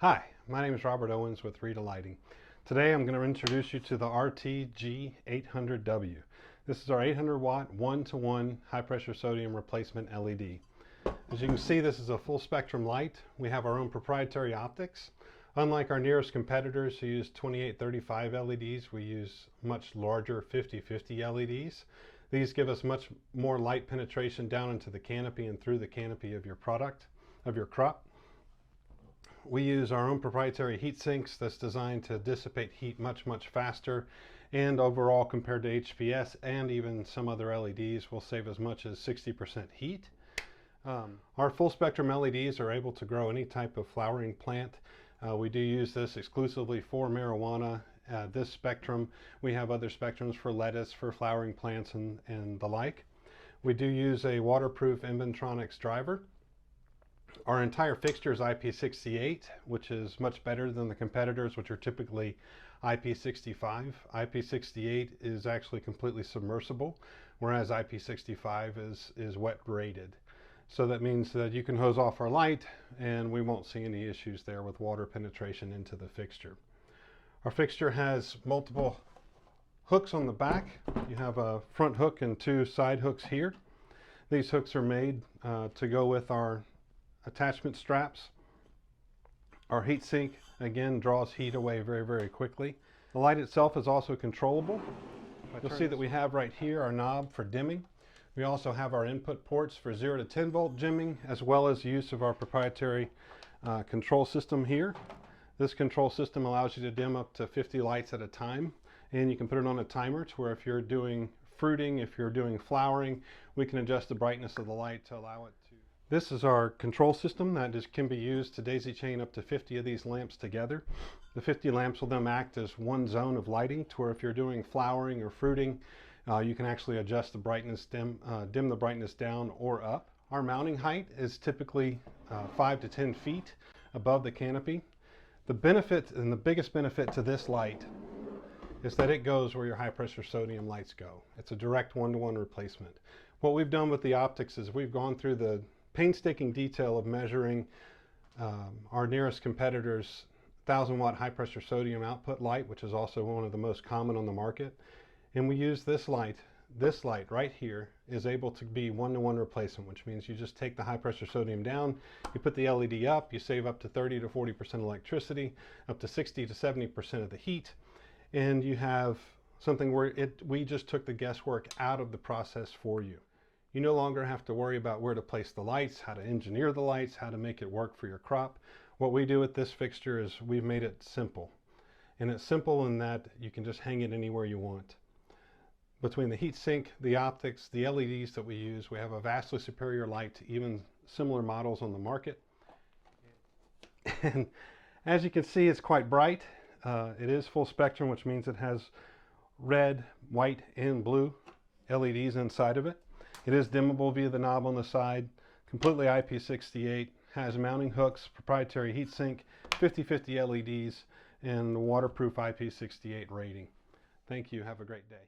Hi, my name is Robert Owens with Reita Lighting. Today I'm going to introduce you to the RT G800W. This is our 800 watt 1-to-1 high pressure sodium replacement LED. As you can see, this is a full spectrum light. We have our own proprietary optics. Unlike our nearest competitors who use 2835 LEDs, we use much larger 5050 LEDs. These give us much more light penetration down into the canopy and through the canopy of your product, of your crop. We use our own proprietary heat sinks that's designed to dissipate heat much faster, and overall compared to HPS and even some other LEDs will save as much as 60% heat. Our full spectrum LEDs are able to grow any type of flowering plant. We do use this exclusively for marijuana. This spectrum, we have other spectrums for lettuce, for flowering plants and the like. We do use a waterproof Inventronics driver. Our entire fixture is IP68, which is much better than the competitors, which are typically IP65. IP68 is actually completely submersible, whereas IP65 is wet rated. So that means that you can hose off our light and we won't see any issues there with water penetration into the fixture. Our fixture has multiple hooks on the back. You have a front hook and two side hooks here. These hooks are made to go with our attachment straps. Our heat sink again draws heat away very quickly. The light itself is also controllable. You'll see that we have right here our knob for dimming. We also have our input ports for 0 to 10 volt dimming, as well as use of our proprietary control system here. This control system allows you to dim up to 50 lights at a time, and you can put it on a timer to where if you're doing fruiting, if you're doing flowering, we can adjust the brightness of the light to allow it to. This is our control system that can be used to daisy chain up to 50 of these lamps together. The 50 lamps will then act as one zone of lighting to where if you're doing flowering or fruiting, you can actually adjust the brightness, dim the brightness down or up. Our mounting height is typically 5 to 10 feet above the canopy. The benefit and the biggest benefit to this light is that it goes where your high pressure sodium lights go. It's a direct 1-to-1 replacement. What we've done with the optics is we've gone through the painstaking detail of measuring our nearest competitor's 1000 watt high pressure sodium output light, which is also one of the most common on the market. And we use this light right here is able to be 1-to-1 replacement, which means you just take the high pressure sodium down, you put the LED up, you save up to 30 to 40% electricity, up to 60 to 70% of the heat, and you have something where we just took the guesswork out of the process for you. You no longer have to worry about where to place the lights, how to engineer the lights, how to make it work for your crop. What we do with this fixture is we've made it simple. And it's simple in that you can just hang it anywhere you want. Between the heat sink, the optics, the LEDs that we use, we have a vastly superior light to even similar models on the market. And as you can see, it's quite bright. It is full spectrum, which means it has red, white, and blue LEDs inside of it. It is dimmable via the knob on the side, completely IP68, has mounting hooks, proprietary heatsink, 5050 LEDs, and waterproof IP68 rating. Thank you. Have a great day.